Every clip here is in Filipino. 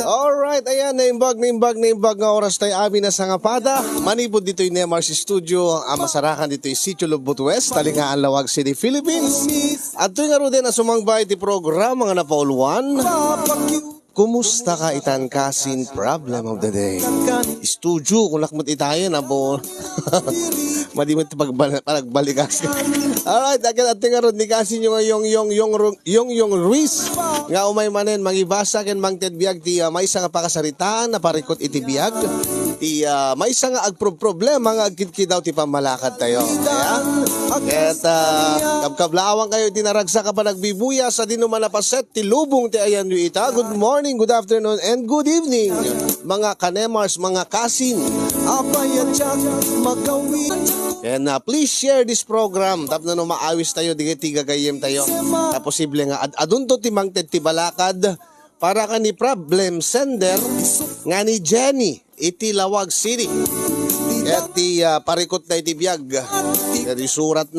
Alright, ayan, naimbag nga oras tayo amin na sa ngapada. Manipod dito yung Nemars Studio, ang masarakan dito yung Sitio Lubot West, Talingaan, Lawag City, Philippines. At ito nga rin din ang sumangbay ti program, mga napauluan. Kumusta ka itan kasin problem of the day? Studio, kung lakmot itayan na po. Madimot pagbalikas. Alright, at nga rin ni kasin yung Ruiz. Nga umay manen, mangibasa ken mangted biag ti may isang pakasaritaan na parikot iti biag. Ti may isang problema nga agkit daw ti pamalakad tayo. Ayan. At kabkablawang kayo tinaragsa ka pa nagbibuya sa dinuman na paset ti lubong ti ayan yu ita. Good morning, good afternoon, and good evening. Mga kanemars, mga kasin. And please share this program. Tapos na maawis tayo, tiga gayem tayo. Na posible nga adun to timang ti balakad para ka ni problem sender nga ni Jenny iti Lawag City. At ti parikot na iti biyag. Insurat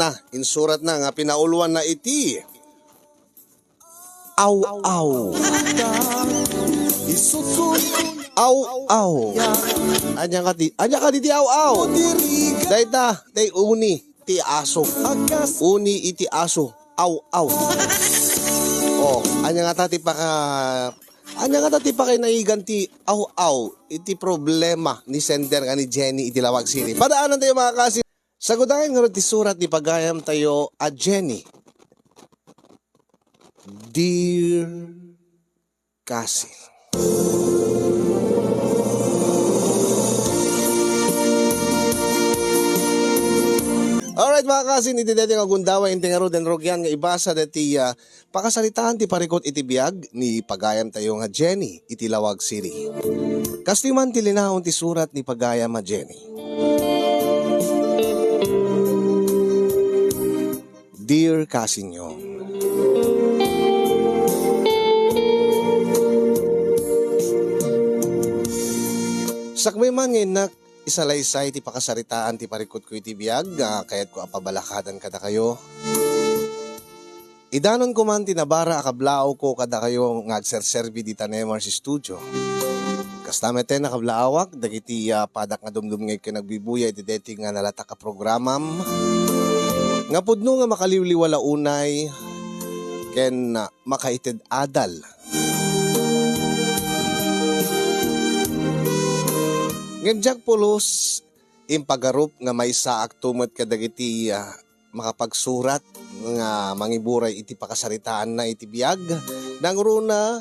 na nga pinauluan na iti aw. Anya ka di aw. Dayta, day uni ti aso. Uni iti aso. Aw. Oh, anya nga tati pa kay naiganti aw. Iti problema ni sender nga ni Jenny iti Lawag City. Padaanan tayo mga kasi. Sagudahin nga ti surat ni pagayam tayo a Jenny. Dear Cassie. Alright mga kasin, iti deti nga gundawa inti nga roden rogyan nga ibasa deti pakasalitaan ti parikot iti biag ni pagayam tayo nga Jenny iti Lawag City. Kastiman ti linahon ti surat ni pagayam nga Jenny. Dear Kasinyong, sakmay man ngayon isalaysay ti pakasaritaan ti parikot ko iti biag, kaya't ko apabalakadan kada kayo. Idanon ko man tinabara akablao ko kada kayo nga agserserbi di Nemars Studio. Kastamete na kablaawak, dagiti padak nga dumdum ngay kinagbibuya iti deti nga nalata ka programam. Nga pudno nga makaliwliwala unay, ken makaited adal. Ngem pulos impagarup nga may saak tumot kadagiti makapagsurat nga mangiburay iti pakasaritaan na iti biag nang runa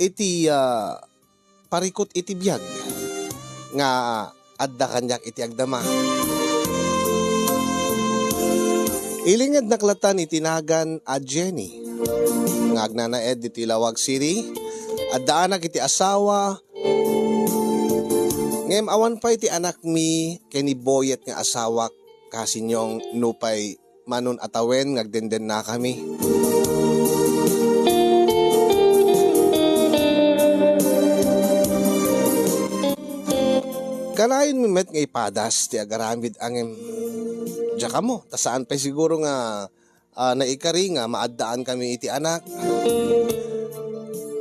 iti parikot iti biag nga adda kanyak iti agdama. Ilingad naklatan itinagan a Jenny nga agnanaed iti Lawag City adda anak iti asawa. Ngem awan pa iti anak mi kay ni Boyet nga asawak kasinyong nupay manon atawen ngagdenden na kami. Kalain mi met nga ipadas ti agaramid angem jaka mo tasaan pa siguro nga naikari nga maaddaan kami iti anak.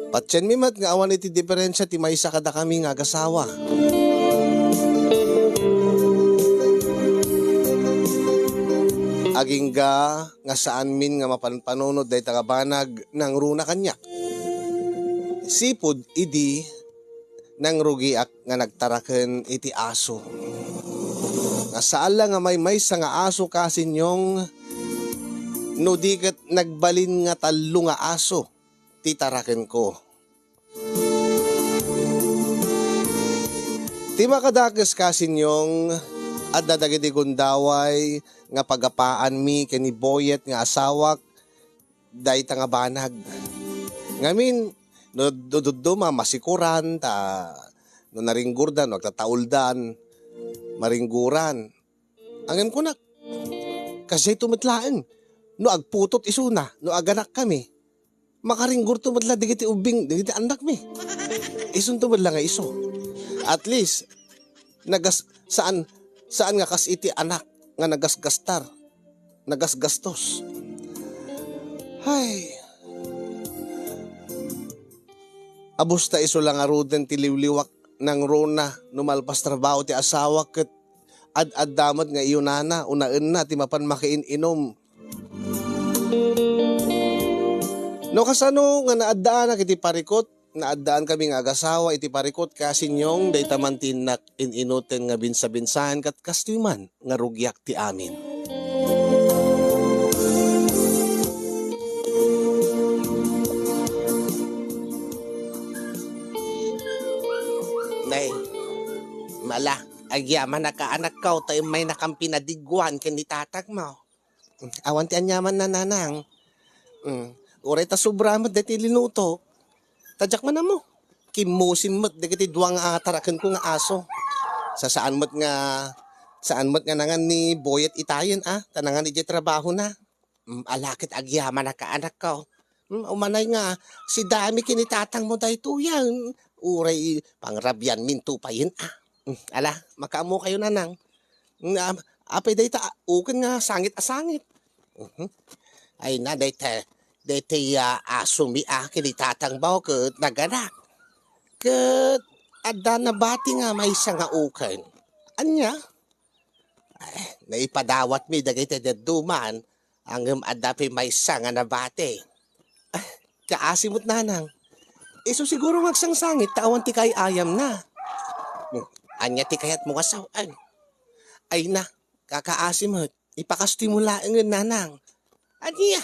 Patsen mi met nga awan iti diferensya ti maysa kada kami nga agasawa. Agingga nga saan min nga mapanpanunod day tagabanag nang runa kanyak. Sipod idi nang rugiak nga nagtaraken iti aso. Nga saan lang nga may sa nga aso kasinyong no di ket nagbalin nga talo nga aso titaraken ko. Ti makadakes kasinyong at dadagiti gundaway nga pagapaan mi kani Boyet nga asawak day nga banag. Ngamin no duduma masikuran ta no naringgurdan magtatauldan maringguran. Angem ko nak kasi tumitlaan no agputot isuna no aganak kami makaringgur tumadla digiti ubing digiti anak mi. Isun tumadla nga iso. At least saan nga kas iti anak nga nagasgastos. Hay, Abusta iso lang aruden ti liwliwak ng Rona numalpas trabaho ti asawa ket ad damat nga iyo nana unaen na ti mapan makiin-inom. No kasano nga naaddaan na kiti parikot, naaddaan kami nga agasawa iti parikot kasinyong day tamantin nak ininoten nga binsa-binsahan kat kastiman nga rugyak ti amin. Nay, mala, agyaman na kaanak ka tayo may nakampi na digwan kani tatag mo. Awan ti anyaman na nanang. Uray ta sobramat dati linuto. Tadyak man na mo. Kimusim mo't dagiti duwang tarakan ko nga aso. Saan mo't nga nangan ni Boyet itayin tanangan iti trabaho na. Alakit agyaman na kaanak ka. Umanay nga, si dami kinitatang mo dahi tuyan. Uray, pangrabyan minto pa yun ala, makaamo kayo nanang. Apay dahi ta, ukan nga sangit-asangit. Ay na, dahi aso mi kinitatang baw ket naganak. Ket, adda na bati nga may isa nga ukan. Anya? Ay, naipadawat mi dagiti deduman, ang adda may isa nga nabati. Kaasimot nanang. Iso siguro magsangsangit, tawan ti kay ayam na. Anya ti kayat mo kasawan. Ay na, kakaasimot, ipakastimula ng nanang. Anya,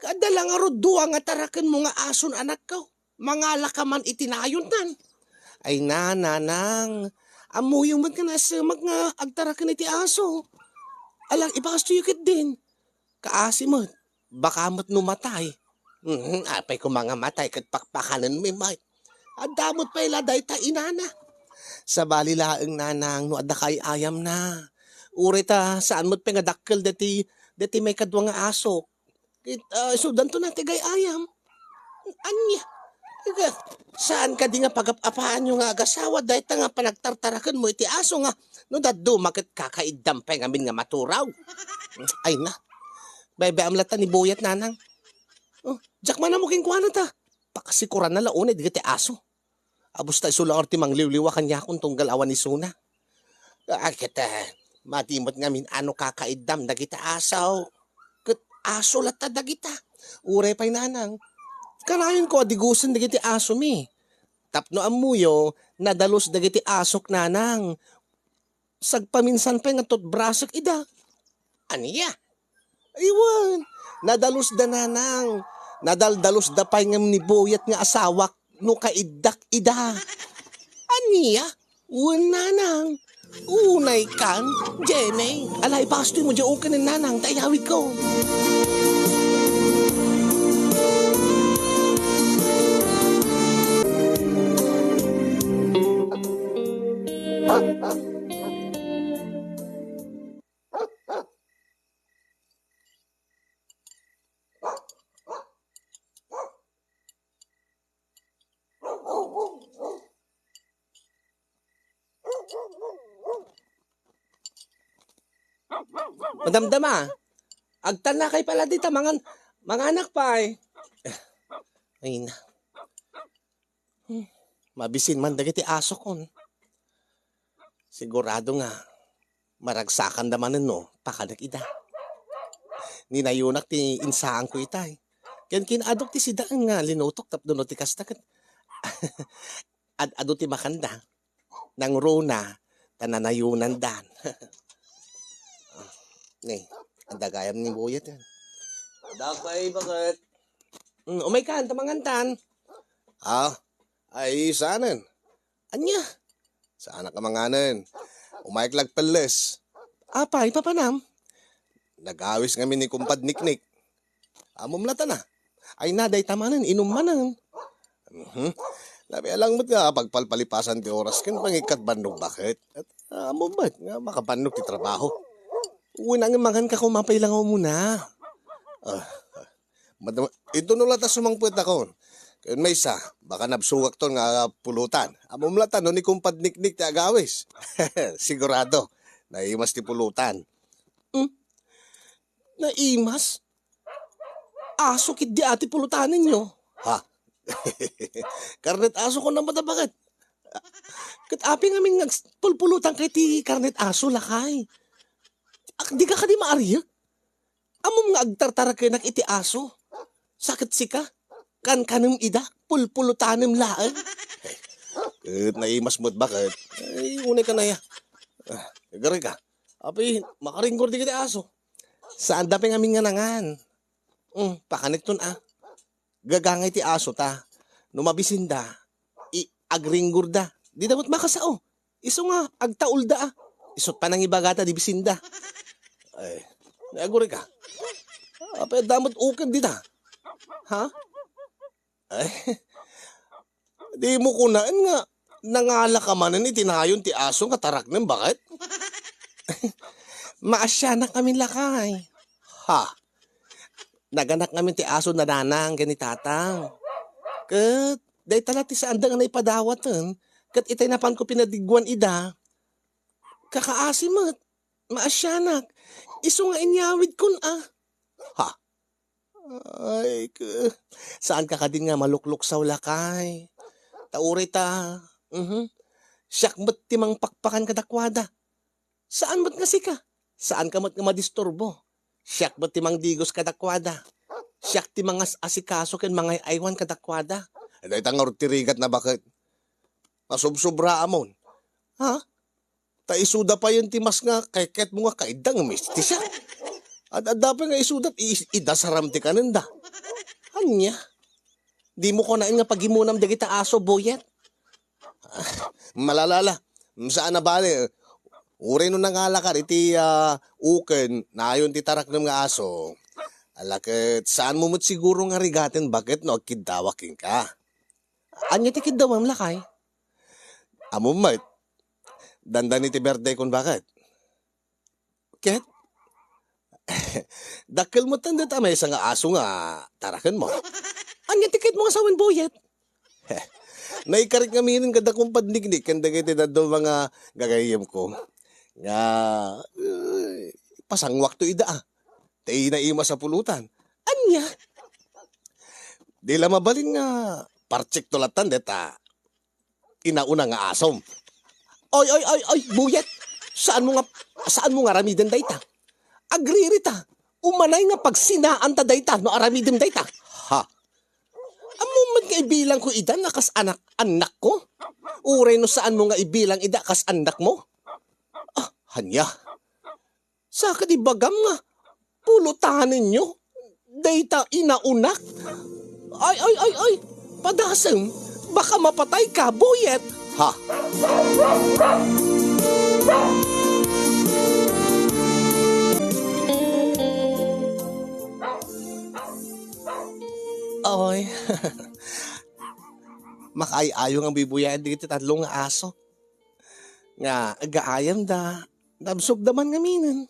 kadalang aruduwa nga tarakan mo nga ason anak ko. Mangala ka man itinayon tan. Ay na, nanang, amuyong man ka na sa mga agtarakan iti aso. Alang ipakastuyukit din. Kaasimot, baka mat numatay. Apay ko mga matay kat pakpakanan may may. Adamot pa iladay ta inana. Sa balilaeng nanang no adda kay ayam na. Uri ta saan mo't pengadakkel dati may kadwa nga aso. Sudan to na tigay ayam. Anya. Saan ka di nga pagapapaan yung nga agasawa dahil ta nga panagtartarakan mo iti aso nga. No daddo makit kakaidam pa nga min nga maturaw. Ay na. Bebe amlata ni Boyet nanang. Diyak man na mo kingkuha na ta. Pakasikuran na launay, di ti aso. Abos tayo sulang orti mang liwliwa kanya kung tunggal awan ni Suna. Kita, matimot nga min ano kakaidam na kita asaw. Kat aso lata da kita. Uray pa'y nanang. Kanayon ko adigusan da kiti aso mi. Tapno amuyo, nadalos da kiti asok nanang. Sagpaminsan pa'y nga tot brasok ida. Aniya? Iwan, nadalos da nanang. Nadaldalos da pa'y nga ni Boyet nga asawak no kaidak ida. Aniya? Uwan nanang. Unay kan, Jenny. Alay, pastoy mo dyan ka ng nanang, tayawid ko. Madamdama, agtala kay pala dita mga anak pa eh. Ay na. Mabisin man dagiti aso kon. Sigurado nga, maragsakan damanan no, pakanak ida. Ninayunak ti insaan ko itay. Ken kinadok ti sidaan nga linutok tapdo no ti kastakat. Ado ti makanda. Nang Rona, tananayunan dan. Nih, ang dagayam ni Boyet yan. Dakay, bakit? Umay ka, tamangantan. Ay, saanan? Anya? Sana ka manganan. Umayaklag peles. Apay, papanam? Nagawis kami ni kumpad niknik. Amumlata na. Ay naday tamanan, inumanan. Labi alang mo't nga, pagpalpalipasan ti oras kan pangikat bandog bakit? At amumat nga, makabandog ti trabaho. Unang mangan ka kumapay lang ako muna. Ito nula ta sumangpwet ako. Kaya may isa, baka nabsuwak to nga pulutan. Amumlatan no ni kumpad niknik ti agawis. Sigurado, naimas ti pulutan. Naimas? Aso kit di ati pulutanin nyo. Ha? Karnet aso ko naman na bakit? Kat api nga min pulpulutan kay ti karnet aso lakay. Di ka di maariya? Amom nga agtartara kay nak iti aso. Sakit sika? Kankanam ida? Pulpulutanem laan? Kat naimas mo't bakit? Ay, unay ka na ya. Gari ka. Api, makaringgor di kita aso. Saan dapi nga nga nangan? Pakanik ton Gagangay ti aso ta. Numabisin da. Agringgor da. Di dapat makasao. Iso nga, agtaul da Isot pa nang ibagata di bisinda. Ay, naguri ka. Api, damot ukan di ta. Ha? Ay, di mo kunaan nga. Nangala ka manan itinayon ti aso nga tarak ng bakit? Maasya na kami lakay. Ha? Naganak kami ti aso na nanang ganitataw. Kat, day tala ti saan da nga naipadawatan. Kat itay napan ko pinadigwan ida. Kakaasimat. Maasyanak. Iso nga inyawid kun Ha? Ay, saan ka din nga maluklok sa ulakay? Tauri ta. Siyak ba't timang pakpakan kadakwada? Saan ba't nga sika? Saan ka mat nga madisturbo? Siyak ba't timang digos kadakwada? Siyak timang asikaso ken mga aywan kadakwada? Ay, tang tirigat na bakit? Masubsobra amon. Ha? Taisuda pa yun timas nga kay ket mo nga kaidang misti siya. At dapat nga isudat idasaram ti kananda. Anya? Di mo ko nain nga pagimunam dagita aso boyet. Malalala. Saan na bali? Uri no nangalakar iti uken na ayon ti tarak ng nga aso. Alakit saan mo mo't siguro nga rigatin bakit no agkidawaking ka? Anya ti kidawam lakay? Amumat. Dandan iti birthday kun bakit? Ket? Dakil mo tanda tamay sa nga aso nga tarakan mo. Anya tikit mo nga sawin boyet? Naikarik nga minin kada kong padniknik kanda kiti dado mga gagayim ko. Nga, pasangwak to ida Tay na ima sa pulutan. Anya? Di la mabalin nga parchik tulatan deta. Inauna nga asom. Oy, buyet. Saan mo nga ramiden dayta? Agriri ta. Umanay nga pagsinaan ta dayta no aramiden dayta. Ha? Amumat nga ibilang ko ida nakas anak ko? Uray no saan mo nga ibilang ida kas anak mo? Hanya. Saka di bagam nga. Pulutanin nyo. Dayta inaunak. Ay. Padasem. Baka mapatay ka, boyet. Ha? Oy. Makaay-ayo nga bibuyan dito tatlong aso. Nga agaayam da. Nabsog daman nga minan.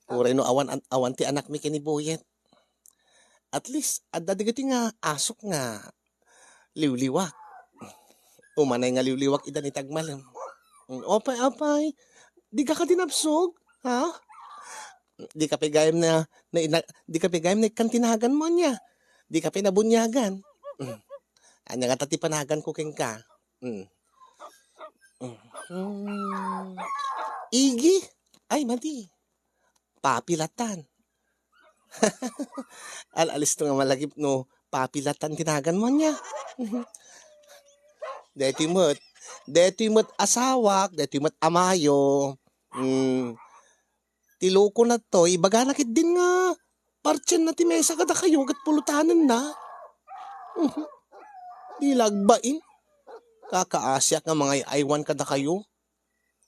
Uray no awan ti anak mi kini boyet. At least adda digiti nga asok nga liwliwak. Umanay nga liwliwak ida ni tagmalam. Opay. Di ka dinabsog, ha? Di ka pigayam na kantinagan mo niya. Di ka pinabunyagan. Anya nga tatipanagan ko keng ka. Igi? Ay, madi. Papilatan. Alis to nga malagip no. Papilatan tinagan mo niya. Deti mo't asawak, deti mo't amayo. Tiloko na to, ibaga nakit din nga. Partyan na ti mesa kada kayo, gat pulutanan na. Dilagbain. Kakaasyak nga mga aywan kada kayo.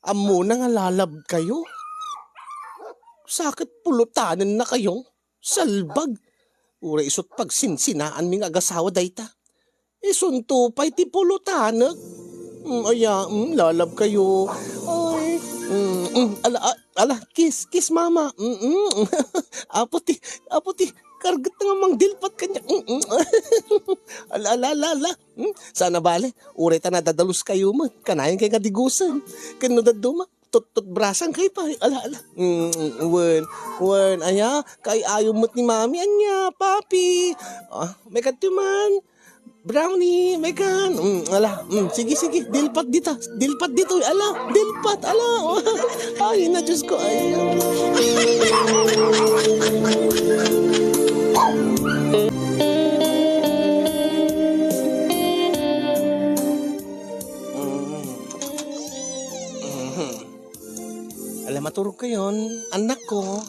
Amo na nga lalab kayo. Sakit pulutanan na kayo. Salbag. Ura isot pag sinsinaan ming agasawa dayta. Isunto pa'y ti pulutanan. Lalab kayo. Ay, kiss mama. Aputi, kargat nga mang dilpat kanya. Ala. Sana bale, ure ta na dadalus kayo mo. Kanayan kay kadigusan. Kano daduma, tot brasang kay pa. Ala. Wen, aya, kay ayaw mo't ni mami, anya, papi. May katuman. Brownie, may kan. Sige, dilpat dito. Ala, dilpat, ala. Ay, na Diyos ko, ay. Alam, maturog ka yun, anak ko.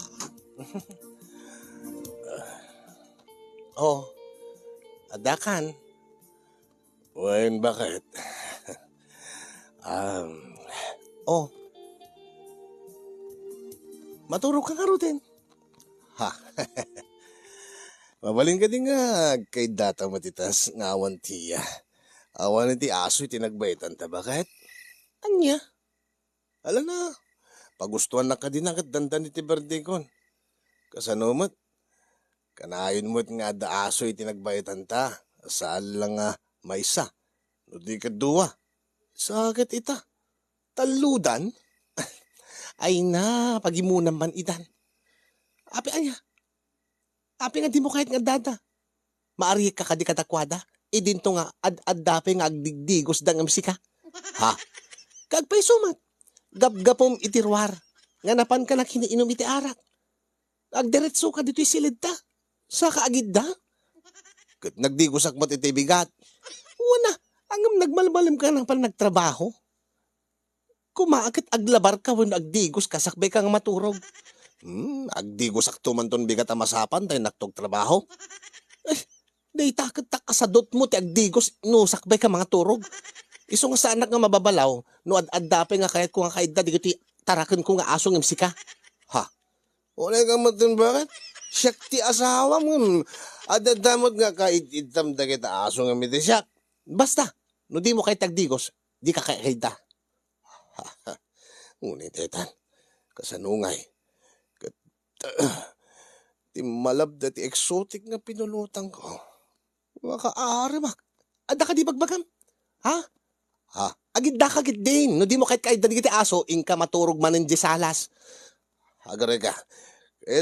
Adakan. Wen, bakit? Maturog ka nga din. Ha? Mabalin ka din nga kay data matitas nga awan tiya. Awan ti aso itinagbaitan ta, bakit? Anya? Ala na, pagustuhan na ka din ang dandan iti birthday kon. Kasanomat, kanayon mo't nga da aso itinagbaitan ta. Saan lang nga maysa. No di ka duwa. Sakit ita. Taludan? Ay na, pagimunan man idan. Api anya. Api nga di mo kahit nga dada. Maari ka kadi katakwada. Idinto nga ad-dape nga agdigdigos dang amsika. Ha? Kagpay sumat. Gap-gapom itirwar. Nga napan ka na kiniinom iti arak. Agdiretso ka dito'y silid ta. Sa kaagid da. Kat nagdigosak mo't iti bigat. Una, angam nagmalmalim ka ng nagtrabaho. Kumaakit aglabar ka when agdigos kasakbay kang maturog. Agdigos akto man ton bigat amasapan tayo naktog trabaho. Day takot ta kasadot mo ti agdigos no sakbay ka mga turog. Iso nga sa anak nga mababalaw no ad-addape nga kahit ko nga kaida di ti tarakan ko nga asong imsika. Ha? Wala kang matun bakit? Siyak ti asawa mo. Adadamot nga kaititam da kita asong imiti siyak. Basta, no di mo kahit agdigos, di ka kaida. Ngunit etan, kasanungay. Ti malab da ti exotic nga pinulutang ko. Makaari mak. Ada ka di bagbagam? Ha? Agid da kagid din. No di mo kahit kaida di kita aso, ingka maturog manin di salas. Agare ka.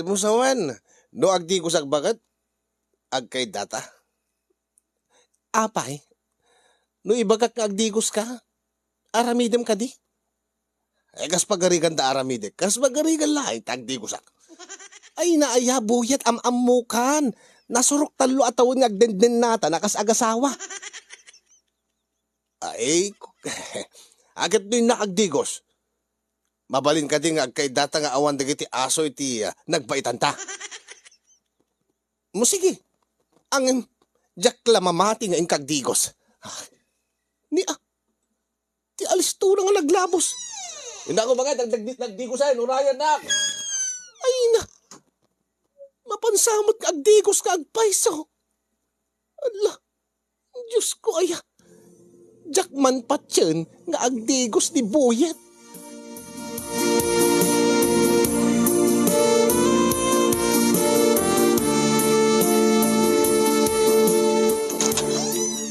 Mo sawan, no agdigos agbagat, agkay data. Apay, no ibagak nga agdigos ka, aramidem ka di. Kas pagarigan da aramidek, kas pagarigan lahat, agdigosak. Ay naaya buyat amamukan, nasurok talo atawon nga agdenden nata, nakas agasawa. Ay, agad din nakagdigos. Mabalin ka din nga agkay data nga awan dagiti aso iti nagbaitanta. Musigi, ang jakla mamati nga inkagdigos. Ti alisto na nga naglabos. Hindi ako bagay, nagdigosan, urayan na. Ay na, mapansamot ka agdigos ka agpaiso. Ala, Diyos ko aya. Jakman patyan nga agdigos ni Buyet.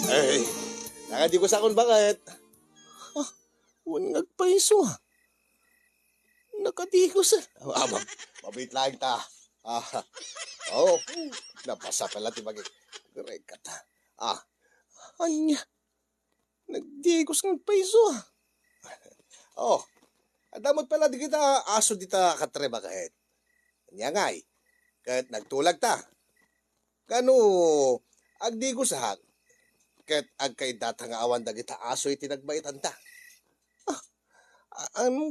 Ay, nakadigos akong bakit? Huwag nagpaiso ha. Nakadigos ha. Mabit lang ta. Napasa pala ti bagay. Correct ka ta. Anya. Nagdigos ng paiso ha. Adamot pala di kita aso dita katreba kahit. Anya ngay. Kahit nagtulag ta. Kano agdigos ha. Kahit agkay data nga awan da kita aso iti nagbaitan ta.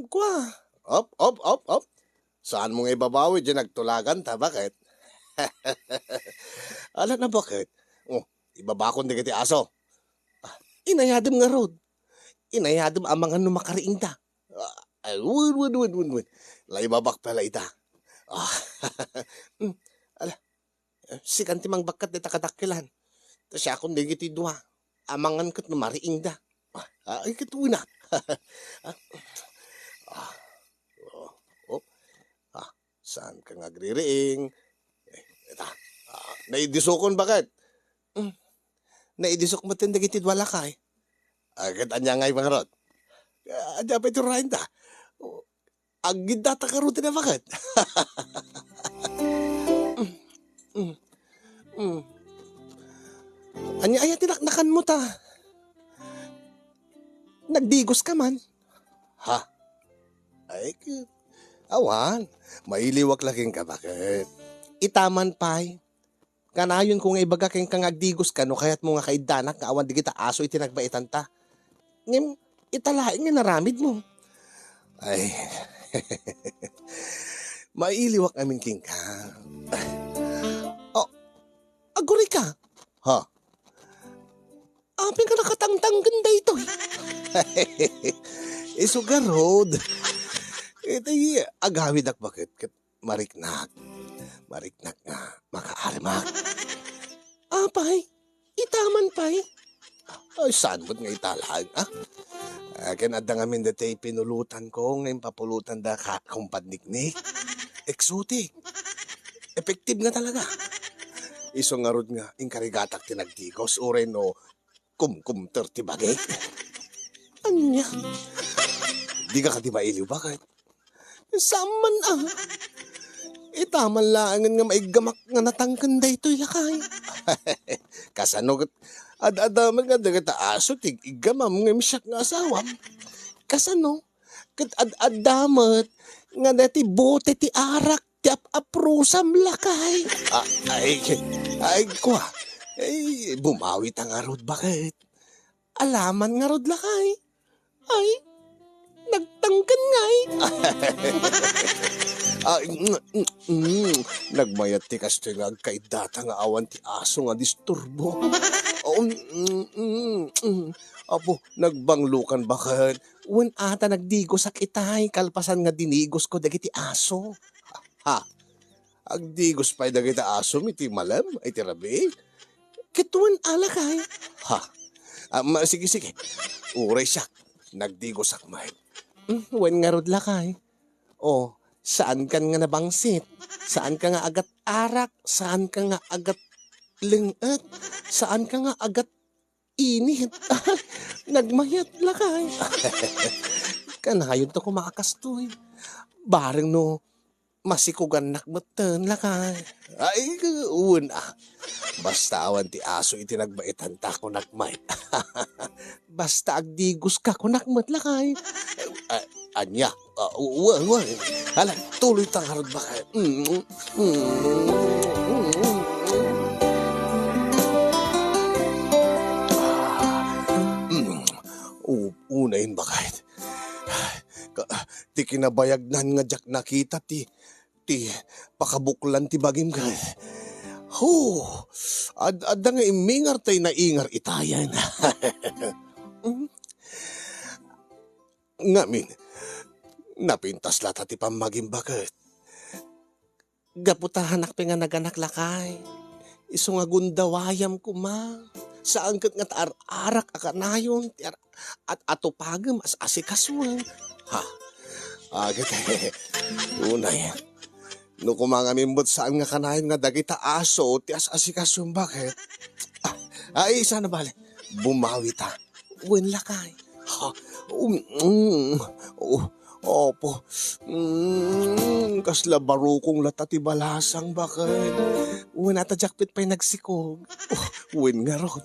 Kwa. Op. Saan mo nga ibabawi dyan nagtulagan ta? Bakit? Ala na bakit? Ibabakon di kiti aso. Inayadam nga rod. Inayadam ang mga numakariing ta. Wud. Laibabak pala ita. Ala. Si kantimang bakat di takadakilan. Tapos siya akong digiti dua. Amangan kat numariing da. Ay katuna. Saan ka nga agri-ring? Ita. Naidisokon bakit? Mm, naidisok mo tindagitid wala kay. Agad anya ngay mga rod. Anya pa ito rahin ta. Agid data ka rin na bakit? Mm, mm. Anya ay tinaknakan mo ta. Nagdigos ka man. Ha? Ay, awan. Mailiwak laking ka bakit? Itaman pa'y. Kanayon kung ibaga kang kangagdigos ka no kaya't mo nga kaidanak nga awan di kita aso itinagbaitan ta. Ngem, italaing nga naramid mo. Ay, mailiwak amin king ka. Oh, aguri ka. Ha? Apin ka nakatangtang ganda ito. Isugarod. Ito agawid ak bakit? Mariknak. Mariknak nga, makaarmak. Apay, itaman pay. Ay, saan mo't nga italaan, ah? Kinada nga min dati pinulutan ko, ngayon papulutan da kumpad niknik. Exotic. Effective nga talaga. Iso nga rod nga, inkarigatak tinagdigos, ure no, kumkumter ti bagay. Anya? Di ka di mailiw, bakit? Saman ah. Itaman laangan nga maigamak nga natangkanda ito'y lakay. Kasano ad-adaman nga dagat aso tig igamam nga misyak nga asawam. Kasano kat ad-adamat nga dati bote ti arak ti aprusam lakay. Ay kwa. Ay bumawi ta nga rod bakit? Alaman nga rod lakay. Ay nagtangkan nga eh. Nagmayat ti kasto nga kay data nga awan ti aso nga disturbo. Apo, nagbanglukan bakit? Wen ata nagdigos sa kitay, kalpasan nga dinigos ko dagiti aso. Ha? Agdigos pa'y dagiti aso, iti malam, ay tirabi. Kituan alakay. Ha? Sige. Uray siya, nagdigos akmay. Wen nga rod lakay. Oh, saan kan nga nabangsit? Saan ka nga agat arak? Saan ka nga agat lingat? Saan ka nga agat init? Nagmayat lakay. Kanayon to kumakastoy. Bareng no, masikugan nakmatan lakay. Ay, una. Basta awan ti aso itinagbaitan ta ko nakmay. Basta agdigos ka ko nakmat lakay. Anya, hala, tuloy tangarod ba kayo? Unayin ba kahit? Ti kinabayagnan nga jak nakita ti pakabuklan ti bagim ka. Adda nga imingar tay na ingar itayan. Ngamin, napintas lata ti pamagim bakit? Gaputahan akpe nga naganak lakay. Iso nga gundawayam kuma. Saan kat nga arak akanayon at atupagam as asikaswan. Ha? Agad unay. No kumangamimbot saan nga kanayon nga dagita aso ti as asikaswan bakit? Ay, sana bale. Bumawi ta. Wen lakay. Ha? Opo. Kasla baro kong latati balasang bakit. Uwan ata jakpit pa'y nagsikog. Uwin nga ron.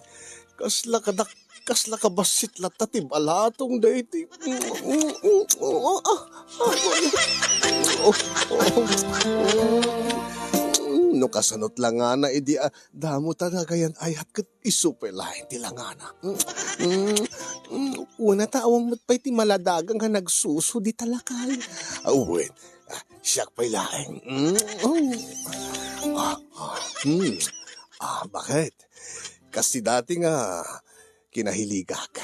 Kasla kabasit latati balatong daiti. No kasanot lang nga na idi damo ta nga gayan ayat kat isupelahin ti lang nga na. Una taawang mo't pa'y ti maladagang nga nagsuso di talakay. Uwin, siyak pa'y laing. Bakit? Kasi dati nga kinahiligak.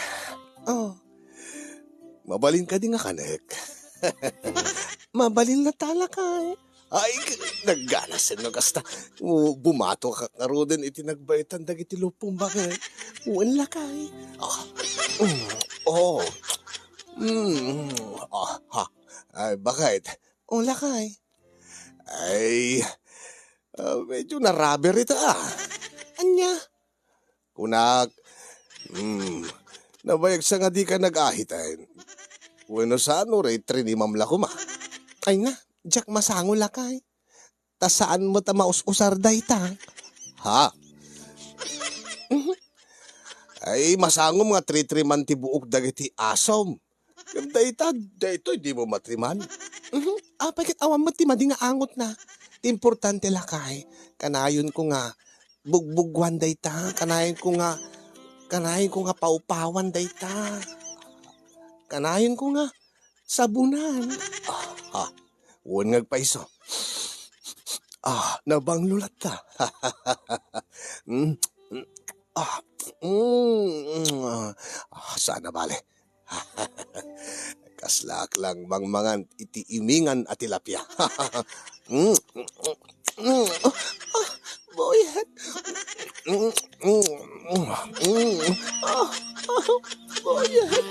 Mabalin ka di nga kanek. Mabalin na talakay. Ay, nagganasin no kasta. Bumato ka karoden itinagbaitan dagiti lupong bakit? Uwan lakay. Ay, bakit? O lakay. Ay, Medyo na-rubber ito Anya? Kunak, nabayag sa nga di ka nag-ahitain. Bueno sa ano, ray trinimam la kuma. Ay na, Jack masango la kay. Ta saan mo ta maus-usar day ta? Ha? Ay, masango mga tritriman ti buok dagiti asom. Ganda ita, dito di mo matriman. Bakit awan mo ti madi nga angot na? Ti importante la kay, kanayon ko nga, bugbugwan day ta, kanayon ko nga paupawan day ta. Kanayon ko nga, sabunan. Huwag ngagpaiso. Nabanglulat ta. Sana bale. Kaslak lang mangmangan iti imingan at tilapia. Boyet. Boyet.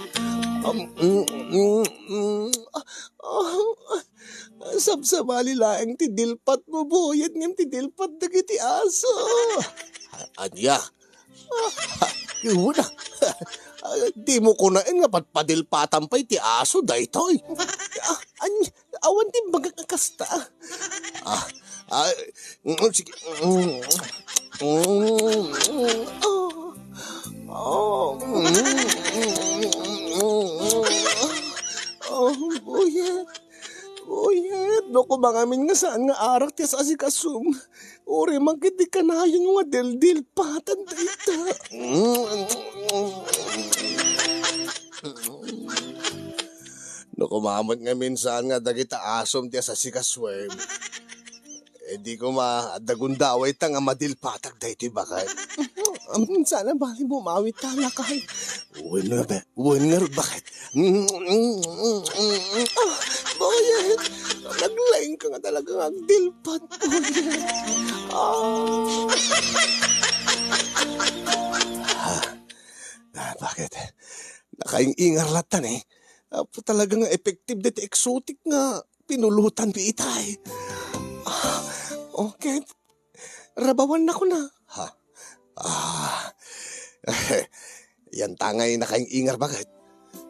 Sabsabali laeng tidilpat mo, boyet ngem tidilpat dagiti aso. Anya? Una. Di mo kunain nga patpadilpatan pa iti aso daytoy. Awan din bagakakasta. Sige. Boyet. No kumangamin nga saan nga arak tiyas asikasum. Uri magkiti ka na yun nga dildil patan dayta. No kumamot nga minsan nga dagita asom tiyas asikaswem. Di ko madagundaway ta nga madilpatag dayto bakit. Sana bali bumawit tala kahit. Uwan nga bakit? Boyet, naglaing ka nga talaga nga dilpat, boyet. Bakit? Nakaingar latan talaga nga effective dito exotic nga pinulutan pi itay. Okay. Rabawan na ko na. Yan tangay nakaingar bakit?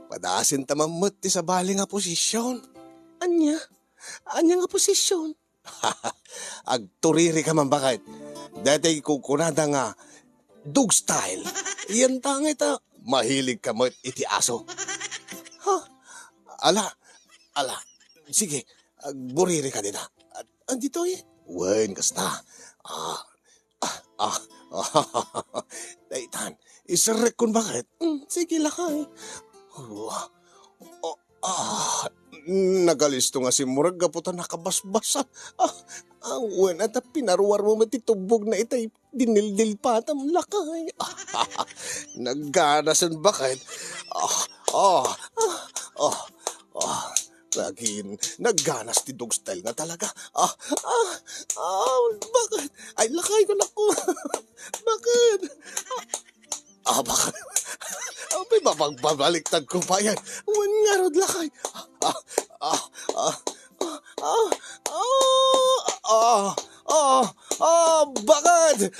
Padasin tamamot ti sa bali nga posisyon. Anya nga posisyon. Agturiri ka man bakit? Dati kukunada nga dog style. Yan tangay ta. Mahilig ka mo iti aso. Ala. Sige, buriri ka din Andito Wen, kasta. Daitan, isarek kun bakit? Sige lakay. Nagalisto nga si Murag gaputan nakabasbasan. Wen at pinaruwar mo matitubog na itay dinildil patam lakay. Nagganasan bakit? Lagin, nagganas ti dog style nga talaga. Bakit? Ay, lakay ko na ko. Bakit? Bakit? May mapagbabaliktad ko pa yan. Wan nga rod lakay. Bakit?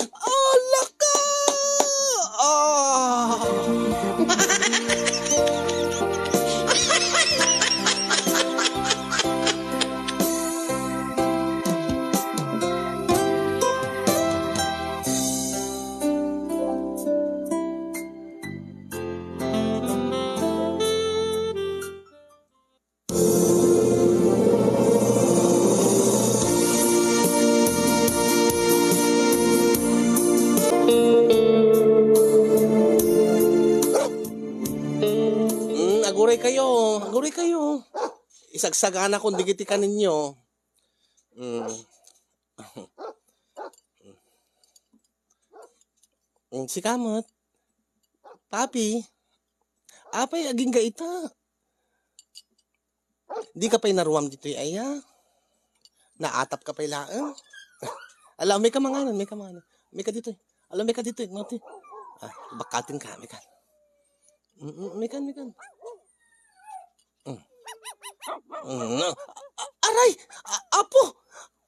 Aguray kayo. Isagsagana kung digitikan ninyo. Si Kamot. Papi. Apay, aging gaita. Di ka pa'y naruwam dito aya. Naatap ka pa'y laan. Alam, may kamanganan. May ka dito. Alam, may ka dito. Bakatin ka, may ka. May kan. Aray! Apo!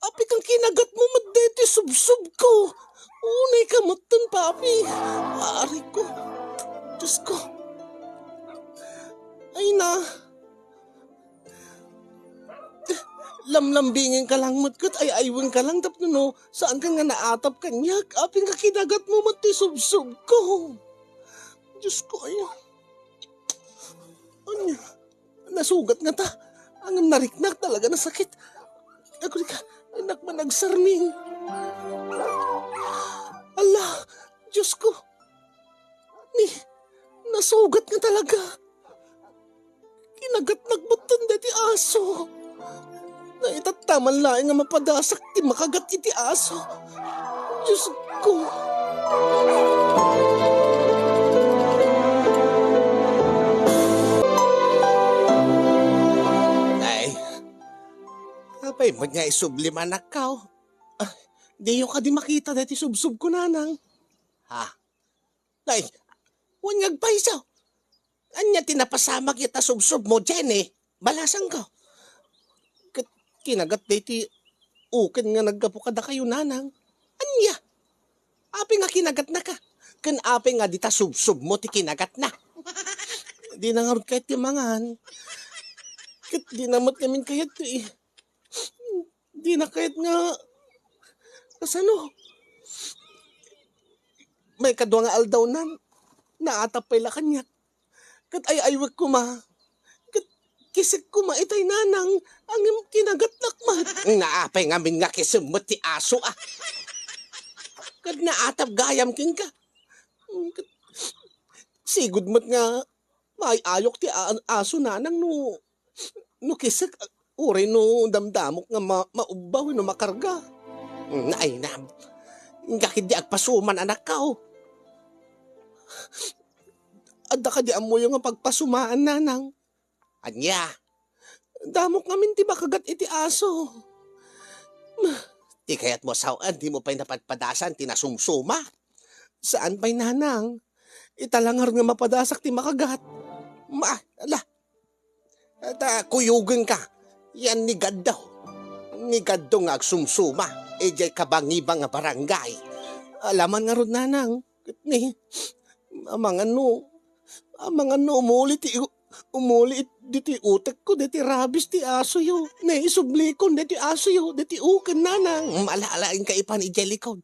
Api kang kinagat mo madeti subsub ko. Unay ka matan, papi. Ari ko. Diyos ko. Ay na. Lamlambingin ka lang matkat, ay aywin ka lang tapno no. Saan ka nga naatap kanyak? Aping ka kinagat mo mati subsub ko. Diyos ko, ay. Anya, nasugat nga ta. Ang nariknak talaga na sakit. Ako di ka, anak managsarning. Ala, Diyos ko. Nasugat nga talaga. Kinagat nagbutan dati aso. Na itataman laing nga mapadasak ti makagat iti aso. Diyos ko. Ay, apay mo niya isubliman na kao. Di yung ka di makita dati subsub ko nanang. Ha? Ay, wanyag pa isaw. Anya tinapasama kita subsub mo dyan eh. Balasang ka. Kinagat dati uken nga nagkapukada kayo nanang. Anya? Api nga kinagat na ka. Kan api nga dita subsub mo ti kinagat na. Di na nga rin kahit timangan. Kat di namat kami kayat eh. Di na kahit nga kasano. May kadwa nga aldaw na naatap pala kanyak. Kat ay aywag ko ma. Kat kisik ko ma itay nanang ang kinagat nakmat. Naapay ngamin nga kisumot ti aso ah. Kat naatap gayam king ka. Kat, sigud mo't nga may ayok ti aso nanang no kisik. Uri no damdamok nga maubaw no makarga. Ay na. Ngakid di agpasuman anak ka oh. Adda ka di amo yung pagpasumaan nanang. Anya, damok ngamin ti makagat iti aso. Di kaya't mo saan, di mo pa'y napadpadasan, tinasumsuma. Saan pa'y nanang? Italangar nga mapadasak ti makagat. Ala. At kuyugin ka. Yan ni God daw. Ni God daw nga agsumsuma. E jay kabangibang nga barangay. Alaman nga ron nanang. Ni, amang ano, umulit diti utek ko, diti rabis ti aso yo. Ne, isublikon, diti aso yo, diti uken nanang. Alaalain ka ipan i Jellicone.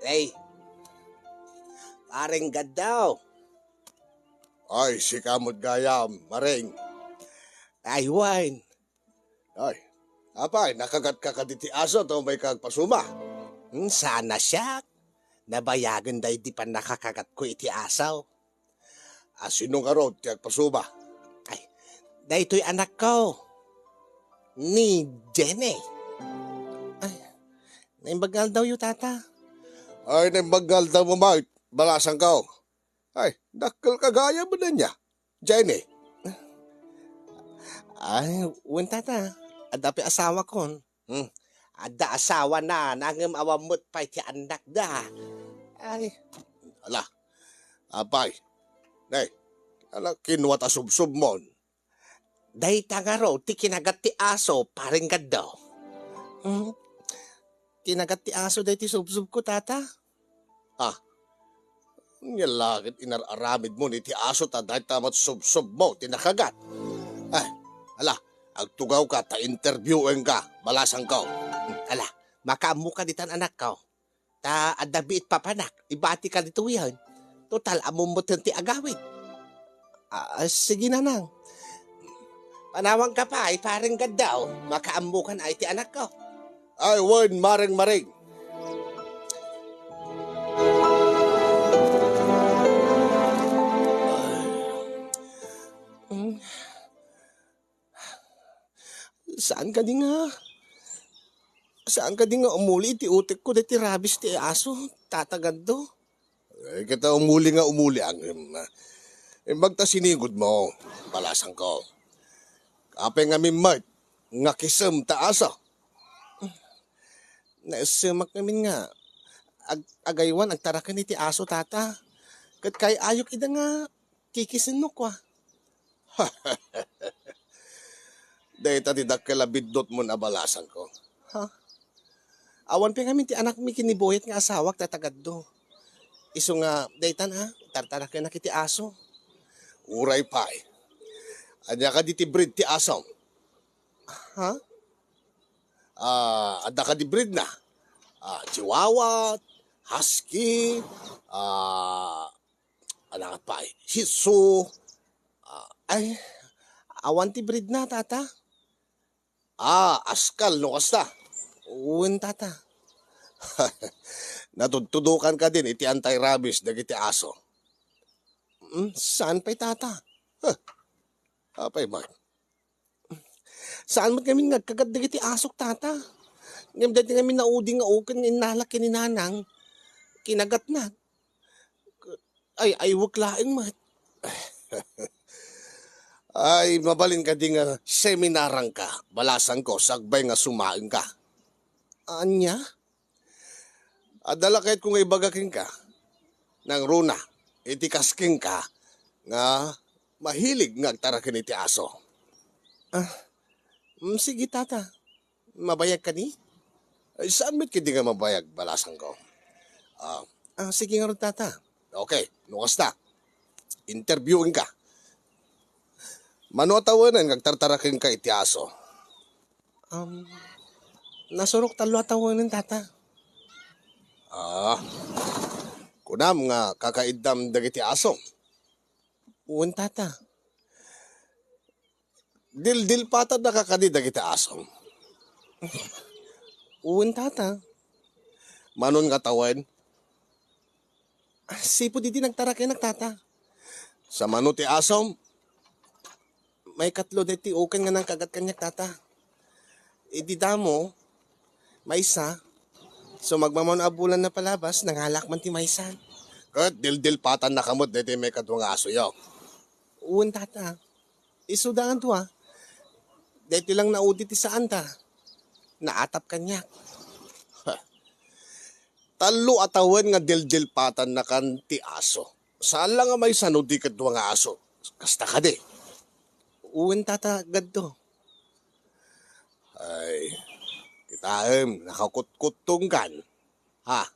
Hey, pareng God daw. Ay, si kamot gayam, maring. Ay, wine. Ay, apay, nakagat ka kaditi aso to may kagpasuma. Sana siya. Nabayagan dahi di pa nakakagat ko iti asaw. Asinong arod ti agpasuma. Ay, dahi to'y anak ko. Ni Jenny. Ay, naimbagal daw yung tata. Ay, nambagal daw mo mait, balasang ka. Ay, dakkel kagaya mo na niya. Jenny. Ay, wen tata. Adapi asawa kon. Ada asawa na, nangam awamot pa iti anak da. Ay, Ala, apay. Nay, ala, kinwat asubsub mo. dahi tangaro, ti kinagat ti aso, paring gado. Kinagat ti aso dahi ti subsub ko, tata. Nyalagit inararamid mo ni ti aso ta dahil tamat subsub mo, tinakagat. Ay, ala, agtugaw ka, ta-interviewin ka, balasang ka. Ala, makaamu ka ditan anak ko. Ta adabiit papanak, ibati ka dito yan. Total, amumot ti agawid. Sige na nang. Panawang ka pa, ay parang gadaw. Makaamu ka na ay ti anak ko. Ay, word, maring-maring. Saan ka di nga? Saan ka di nga umuli? Ti utik ko, ti rabis, ti aso. Tatagad do. Ay, kita umuli ang magta sinigod mo, balasang ko. Kapeng nga mimart, nga kisem ta asa. Naisumak namin nga. Agaywan, agtarakan iti aso tata. Kat kay ayok ida nga, kikisinok wa. Dahil tatidak kalabidot mo na balasan ko. Ha? Awan pa kami ti anak mi kiniboyet nga asawak tatagad do. Iso nga, daytan ha, tartarakan na kiti aso. Uray pa eh. Anya ka di ti breed ti asom. Ha? Ada ka di breed na. Chihuahua, Husky, ano ka pa eh, Shih Tzu. Ay, awan ti breed na tata. Askal no kasta. Uwan tata. Natutudukan ka din iti anti-rabies dagiti aso. Saan pa'y tata? Apay man. Saan mo kami nagkagat iti asok tata? Ngayon dati kami nauding nga ukan inalak kininanang. Kinagat na. Ay, waklaing mat. Ay, mabalin ka di nga seminarang ka. Balasan ko, sagbay nga sumaing ka. Anya? Adala kahit kung ibagaking ka, nang runa, itikasking ka, nga mahilig nga agtarakin iti aso. Sige tata. Mabayag ka ni? Ay, saan mo't kiti nga mabayag, balasan ko? Sige nga rin tata. Okay, nukas na. Interviewin ka. Manuatawanan nga agtartarakin ka iti aso. Nasurok talo atawanan tata. Kunam nga kakaidam dagiti aso. Uwan tata. Dil patad na kakadi dagiti aso. Uwan tata. Manon nga tawen, Sipo di nagtarakin nagtata. sa mano ti asom, May katlo deti ukan nga nang kagat kanyak tata. Di damo, may isa. So magmamon abulan na palabas, nangalak man ti maysan. kat dil patan na kamot deti may kadwang aso yaw. Uwan tata. Isudaan to ha. Dito lang naudi ti saan ta. Naatap kanyak. Talo atawan nga dil patan na kan ti aso. Saan lang nga may sanod di kadwang aso? Kasta ka di. Uwan tata gadto. Ay, kitaem, nakakutkutong kan. Ha,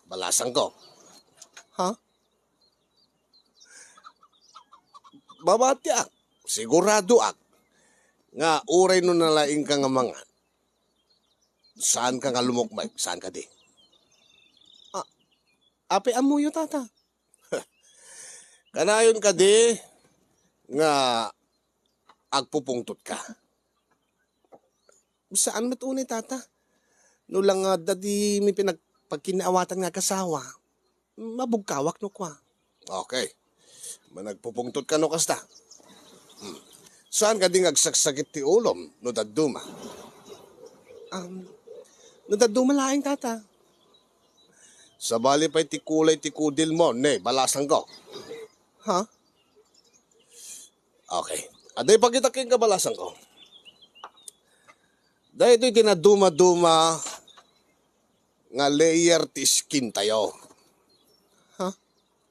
balasan ko. Ha? Babati ak, sigurado ak, nga uray no nalaing ka nga mga. Saan ka nga lumukmay? Saan ka di? Ape amuyo tata. Kanayon ka di, nga agpupungtot ka. Saan mo tunay tata? No lang nga dadi may pinagpagkinaawatan nga kasawa. Mabugkawak no kwa. Okay. Managpupungtot ka no kasta. Saan ka di ngagsaksakit ti ulom no daduma? No dadumalaing tata. Sa bali pa'y ti kulay ti kudil mo, ne, balasan ko. Ha? Okay. Aday pagkita king kabalasan ko. Dahil ito'y tinaduma-duma nga layer ti skin tayo. Ha?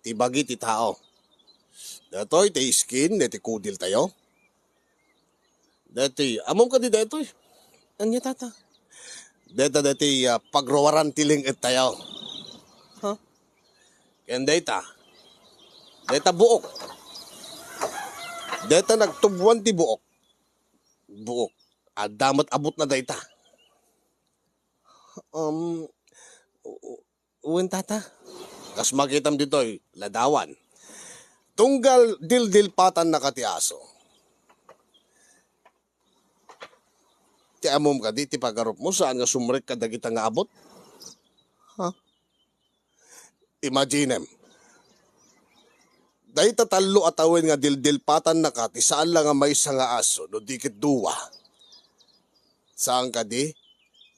Ti bagi ti tao. Dato'y ti skin, ti kudil tayo. Dati, among ka di dato'y. Anya tata? Dati pagrawaran tiling et tayo. Ha? Ken data buok. Data nagtubuan ti buok. Buok. Damat abot na data. Uwan tata. Kas makitam dito'y ladawan. Tunggal dil patan na kati aso. Ti amom ka di, ti pagarup mo, saan nga sumrik ka dagita nga abot? Ha? Imaginem. Dahil tatalo atawin nga dil-patan na ka, ti saan lang nga may isa nga aso, no dikit duwa. Saan ka di?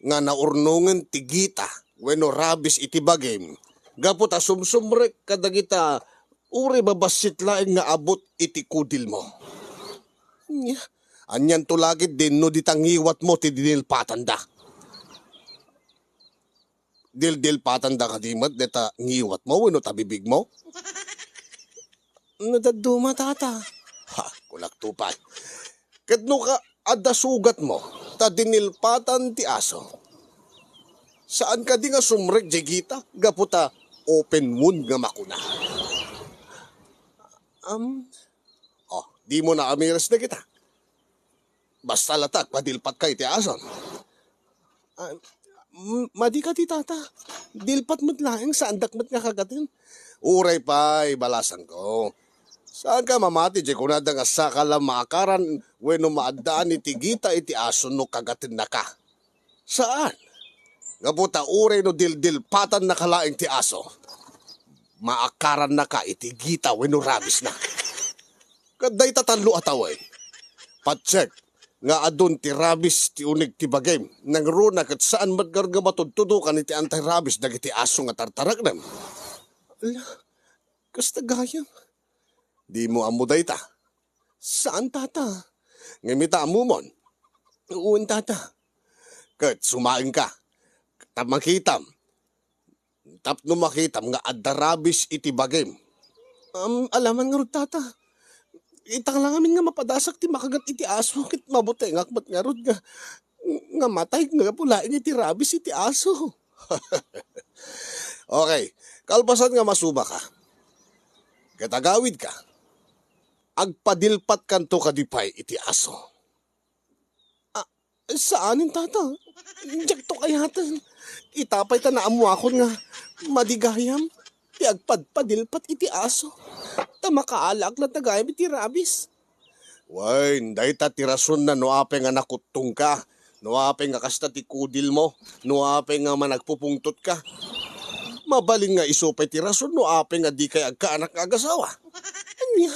Nga naurnungan ti gita, weno rabis iti bagim. Gaputa sumsumrik ka dagita, uri babasit laing nga abot iti kudil mo. Anya? Anyan tulagit din no ditangiwat mo ti dinilpatan da. Dil-dil patanda ka di mat, deta ngiwat mo, wano tabibig mo? Nadaduma tata. Ha, kulak tupay. Kadno ka adda sugat mo, ta dinilpatan ti aso. Saan ka di nga sumrek jegita, gaputa open wound nga makuna. Oh, di mo na amiras na kita. Basta latak, padilpat ka iti ason. Madi ka ti tata. Dilpat mo't laeng sa andak mo't nga kagatin. Uray pa, balasan ko. Saan ka mamati, je kunada nga sakala maakaran, weno maadaan iti gita iti aso no kagatin na ka. Saan? Gaputa uray no dildilpatan na kalaing ti aso. Maakaran na ka iti gita weno rabis na. Kaday tatanlo ataway. Pacheck nga adun ti rabis ti unig ti bagay. Nang runa kat saan matgarga matudtudukan iti anti-rabis dagiti aso nga tartarak nam. Ala, kasta gayam. Di mo amuday ta. Saan tata? Ngamita amumon. Uwan tata. Kat sumaing ka. Tap makitam. Tap no makitam nga adda rabis iti bagay. Alaman nga ro tata. Itang lang amin nga mapadasak ti makagat iti aso. Kit mabuti nga akbat nga ro nga matay nga pulain iti rabis iti aso. Okay, kalpasan nga masuba ka. Katagawid ka. Agpadilpat kanto kadipay iti aso. Saanin tata? Diyak to kayatan. Itapay ta na amuakon nga madigayam. Ti agpadpadilpat iti aso. Ta makaalak na tagayam iti rabis. Way, day ta tirason na noape nga nakutong ka. Noape nga kasta ti kudil mo. Noape nga managpupungtot ka. Mabalin nga isupay tirason noape nga di kay agkaanak nga agasawa. Anya?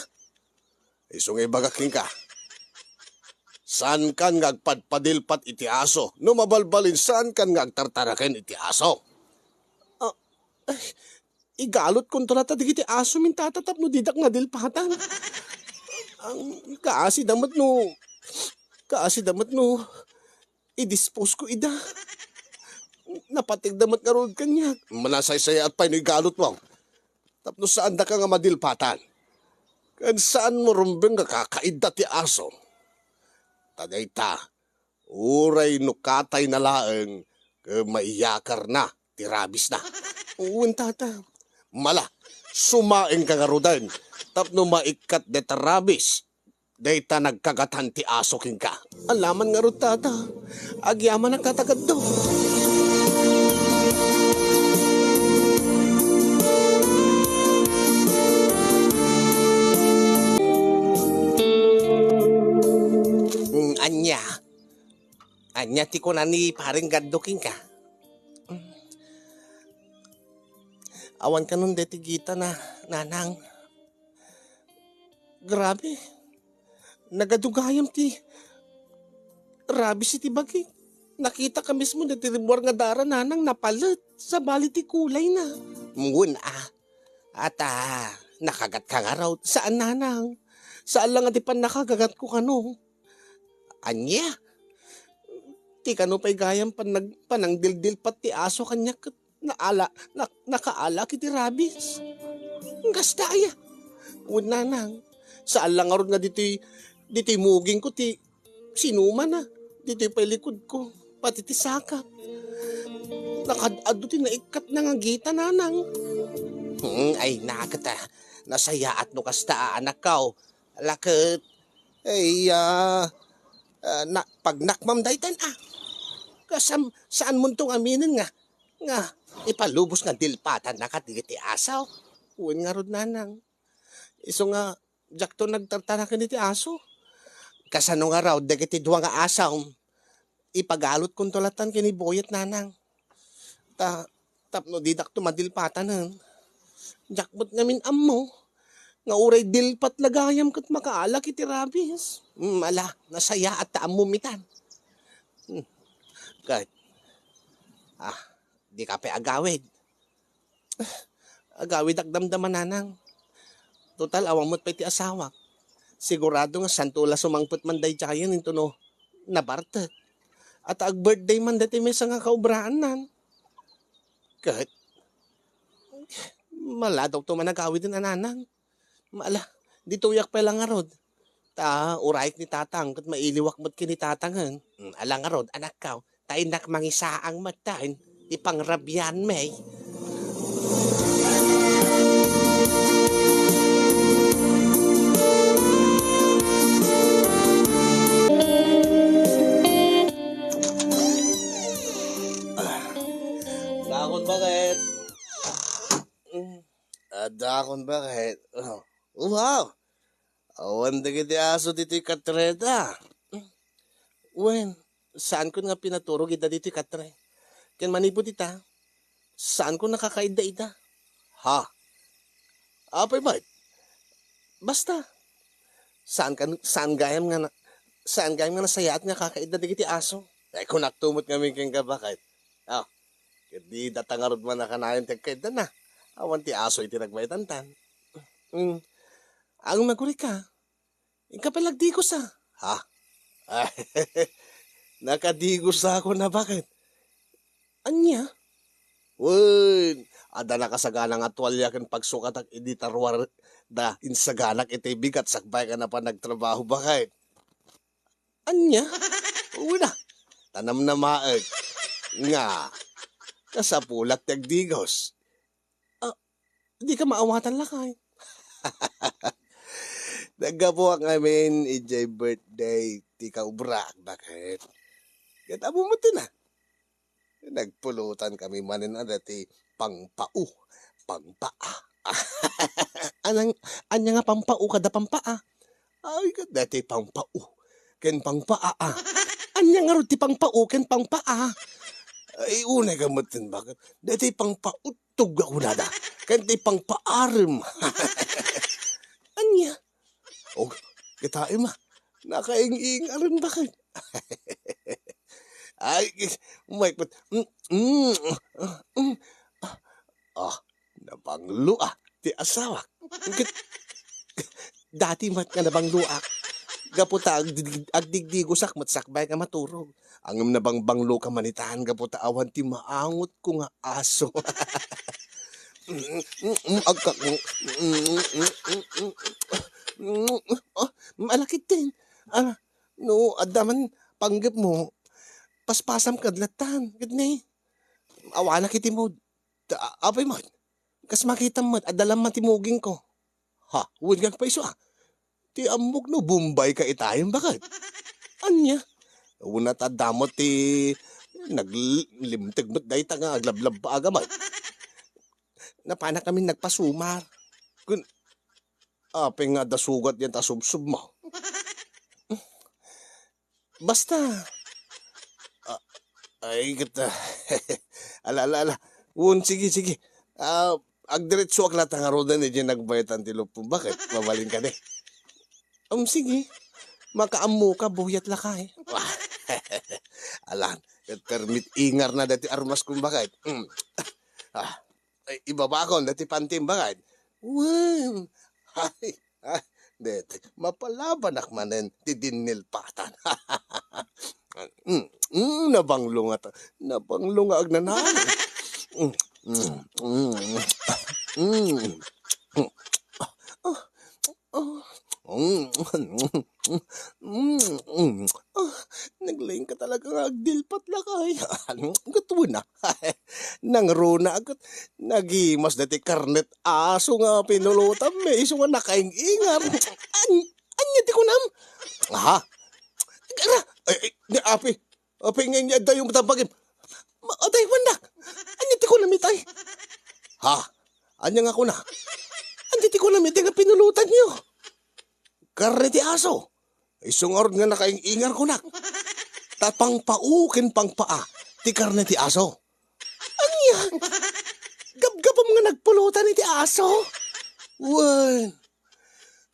Isong ibagaking ka. Saan kan nga agpadpadilpat iti aso? No mabalbalin saan kan nga agtartaraken iti aso? Igalot kon to nata digiti aso min tatatap no didak nga dilpatan. Ang kaasi damat no i-dispose ko ida. Napatig damat nga rod kanya. Manasay-saya at pa'y no igalot mo. Tapno saan da ka nga madilpatan? Kan saan mo rumbeng nga kakaida ti aso? Tagay ta, uray no katay na laeng maiyakar na, ti rabis na. Uwan tata. Mala, sumaing ka nga rodan. Tapno maikat de tarabis. Dayta nagkagatan ti aso king ka. Alaman nga rod tata. Agyaman ang katagad do. Anya ti ko na ni paring gaddoking ka. Awan ka nun deti gita na nanang. Grabe. Nagadugayam ti rabis iti bagi. Nakita ka mismo deti ribuar nga dara nanang napalit sa bali ti kulay na. Ngun At nakagat ka nga raw. Saan nanang? Saan lang ati pan nakagagat ko kano? Anya? Ti kano pa'y gayam panang dildil pati aso kanya nakaala kiti rabis. Gastaya. Una nang. Saan lang aron nga dito'y muging ko ti sinuman na. Dito'y pa'y likod ko. Pati ti sakap. Nakadado ti naikat na nga gita nanang. Ay nakata. Nasaya at no kasta anak kao. Lakit. Ay pag nakmam daytan saan mo itong aminin nga ipalubos nga dilpatan na katigiti asaw. Uwan nga rod nanang. Iso nga jakto nagtartarakan iti aso. Kasano nga raw dagiti duwa nga asaw ipagalot kong tulatan kini boyet nanang. Tapno didak to madilpatan jakbot ngamin ammo nga uray dilpat lagayam kat makaalak iti rabis. Ala, nasaya at taamumitan. Kahit, di ka pa agawid. Agawid akdamdaman nanang. Total, awang mo't pa iti asawa. Sigurado nga santula sumangput man day tsayan into no nabartet. At ag-birthday man dati may nga kaubraan nan. Kahit mala daw to managawid din ananang. Maala, di tuyak pa lang nga rod. Urayik ni tatang, kat mailiwak mo't kini tatangan. Alang nga rod, anak kaw, tainak mangisaang matain, ipangrabyan may. Dakon bakit? Dakon bakit? Oh. Wow! Awan da giti aso dito'y katreda. Wen, saan ko nga pinaturog ida dito'y katre? Ken manipod ita, saan ko nakakaida-ida? Ha? Apay ba? Basta. Saan gayam nga nasayaat nga kakaida digiti aso? Ay kung naktumot kami keng kabakit. Ah, kadi datangarod man na kanayon tagkaida na. Awan ti aso iti nagbaytantan. Ang maguri ka, ikapalagdigos ah. Ha? Ay, nakadigos ako na bakit? Anya? Wen, ada nakasagana nga tuwalya ken pagsukat ak iditarwar da insaganak iti bigat sakbay ka na pa nagtrabaho bakit? Anya? Uwi na. Tanam na maeg. Nga. Kasapulak tagdigos. Di ka maawatan lakay. Naggabuha ngamin ijay birthday ti kaubrak. Bakit? Katabo mo ito na. Nagpulutan kami manin na dati pangpau. Pangpaa. Anya nga pampau kada pampaa. Ay, dati pangpau. Ken pangpaa. Anya nga ro ti pangpau ken pangpaa. Ay, unay gamutin bakit? Dati pangpautog ako na da. Ken ti pangpaarim. Anya? O, kita ma. Nakaing-ingaran bakit? Ay, umay pat. Nabanglo ti asawa. Dati mat nga nabanglo gaputa agdigdigos mat sakbay ka maturog. Ang nabangbanglo ka manitahan gaputa awan ti maangot ko nga aso. Malakit din. No, adaman panggap mo. Paspasam kadlatan. Gudnay. Awana kiti mo. Apay mo. Kas makita mo. Adalam matimuging ko. Ha? Huwag kang paiso Ti amok no. Bombay ka itayin. Bakit? Anya? Una tadamot ti naglimtig mo't dahi nga aglablab pa agamat. Napana kami nagpasumar. Kun apeng nga dasugat yan tasubsub mo. Basta. Ay, kita. Ala. Sige. Agdiretso ak lahat ang arodan ni dyan nagbayatan ti lupo. Bakit? Mabalin ka de. Sige. Makaamu ka, buyat lakay. Alan, permit ingar na dati armas kung bakit. Ibaba ko, dati pantim bakit. Wow. Dati, mapalaban akmanen ti dinilpatan. Nabanglunga ag nanan. Naglaing ka talaga nga agdilpat lakay. Gatuwa na. Nangruna agad. Nagimas dati karnet aso nga pinulutan. May iso nga nakaing ingar. Anya di ko nam. Ha? Gara. Api nga niya daw yung matapagin. Atay wandak. Anya di ko namitay. Ha? Anya nga ko na. Anya di ko namitay nga pinulutan niyo. Karne ti aso. Isungor nga nakaing ingar ko nak. Tapang paukin pang paa. Ti karne ti aso. Anya? Gabgabam nga nagpulutan ni ti aso. Wan.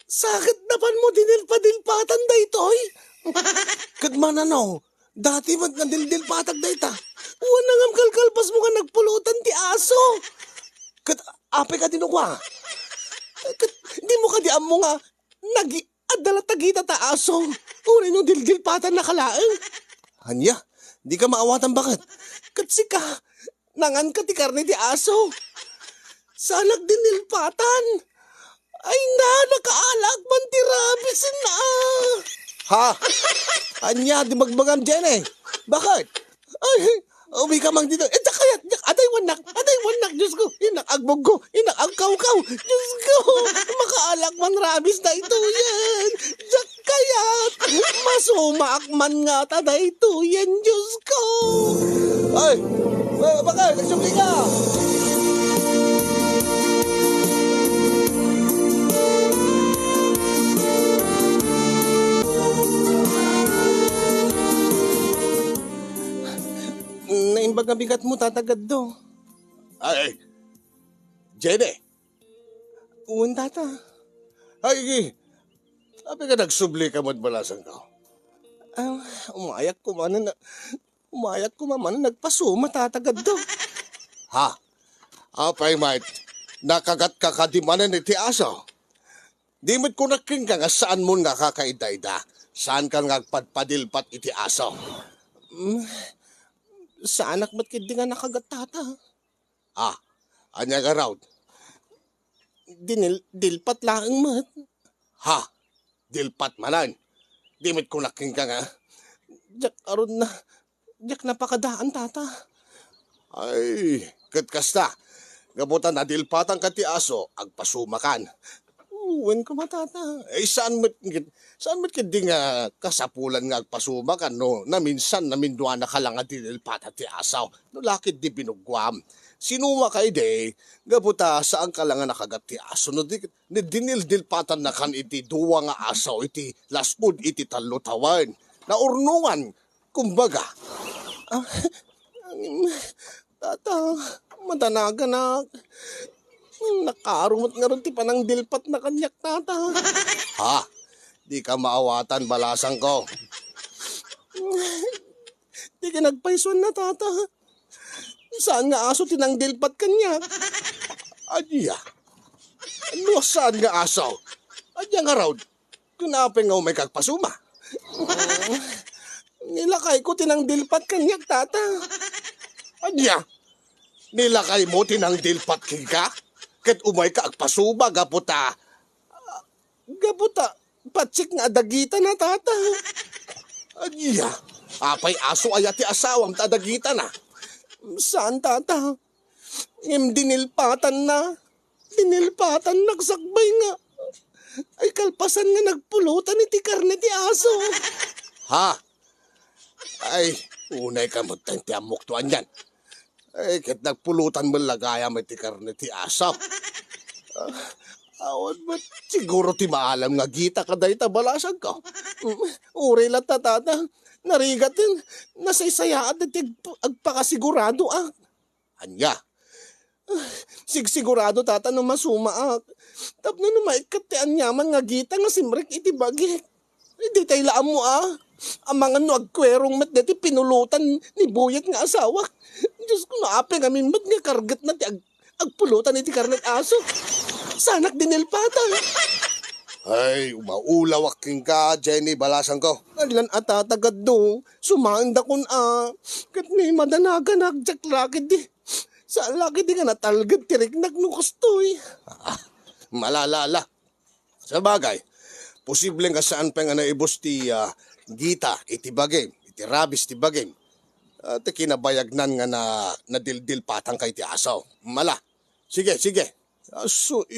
Sakit napan mo dinilpa-dilpatan da itoy. Kadmananaw. Dati mat nga dildilpatag da ita. Wan nga kalkalpas mo nga nagpulutan ti aso. Ape ka tinukwa. Di mo ka di amo nga adala tagita ta aso. Unay nung dildilpatan na kalaeng. Hanya, di ka maawatan bakit? Katsika, nangan ka ti karne ti aso. Sanak dinilpatan. Ay na, nakaalag man ti rabies na. Ha? Anya, di magbagan dyan eh. Bakit? Ay, uwi ka mang dito. Kaya, atay wanak, Diyos ko. Inak agbog ko, inak agkaw-kaw. Diyos ko, makaalag man rabies na ito yan. Diyak kayat, masumaak man nga tada ito yan, Diyos ko. Ay, bakit? Nagsumli ka. Naimbag ang bigat mo, tatagad do. Ay, Jenny. Uwan, tata. Ay, sabi ka nagsubli ka mo't balasan ka. Umayak ko man na nagpasuma, tatagad do. Ha? Apay, mate. Nakagat ka kadimanan ni ti aso. Di mo't kunaking ka nga saan mo nga kakaidayda. Saan ka nga padpadilpat iti aso? Sa anak ba't kid di nga nakagat, tata? Anya ka raw? Dilpat laang mat. Ha? Dilpat manan? Di mo't kunaking ka nga? Diyak aron na. Diyak napakadaan, tata. Ay, katkasta. Gabutan na dilpatan ka ti aso, agpasumakan. Uwan ko matata. Saan mo't kidi nga kasapulan nga agpasumakan, no? Na minsan namindwa na ka lang nga dilpatan ti asaw. No lakit di binugwam. Sinuma kay de, gabuta saan ka lang nga nakagat ti aso. No dinildilpatan na kan iti duwa nga asaw, iti lasud, iti talutawan. Na urnungan, kumbaga. Tata, madanaga na. Nakarumot nga ron ti panang dilpat na kanyak, tata. Ha? Di ka maawatan, balasang ko. Di ka nagpaiswan na, tata. Saan nga aso tinang dilpat kanyak? Adya. Ano saan nga aso? Adya nga raw. Kunapin nga may kagpasuma. Nilakay ko tinang dilpat kanyak, tata. Adya. Nilakay mo tinang dilpat kika? Ket umay ka agpasuba, gaputa. Patsik nga adagita na, tata. Adya, apay aso ayati asawam ta adagita na. Saan, tata? Dinilpatan na. Dinilpatan, nagsakbay nga. Ay kalpasan nga nagpulutan iti karne ti aso. Ha? Ay, unay ka mo tayong tiamok tuan yan. Ay, ket nagpulutan mo lagayam iti karne ti asaw. Awan ba, siguro ti maalam nga gita kaday tabalasag ka. Uri lang tatata, narigat din, nasaysayaan iti agpakasigurado Anya? Sigurado tata no masumaak. Tapno no maikat ti anyaman nga gita nga simrek iti bagik. Hindi tayo laan mo Ang mga no agkwerong mat deti pinulutan ni buyat nga asawa. Diyos ko naapi nga mimbat nga kargat na ti agpulutan iti karnet aso. Sanak dinilpatan. Ay, umaulawak king ka, Jenny, balasan ko. Alan atatagad do, sumain da kun kat ni madanaga nagjak lakid di. Sa lakid di nga natalgad tirik nagnukustoy. Malalala. Sa bagay, posible nga saan pa nga naibos ti gita, iti bagay, iti rabis ti bagay. At kinabayagnan nga na dildil patang kay ti asaw. Mala. Sige.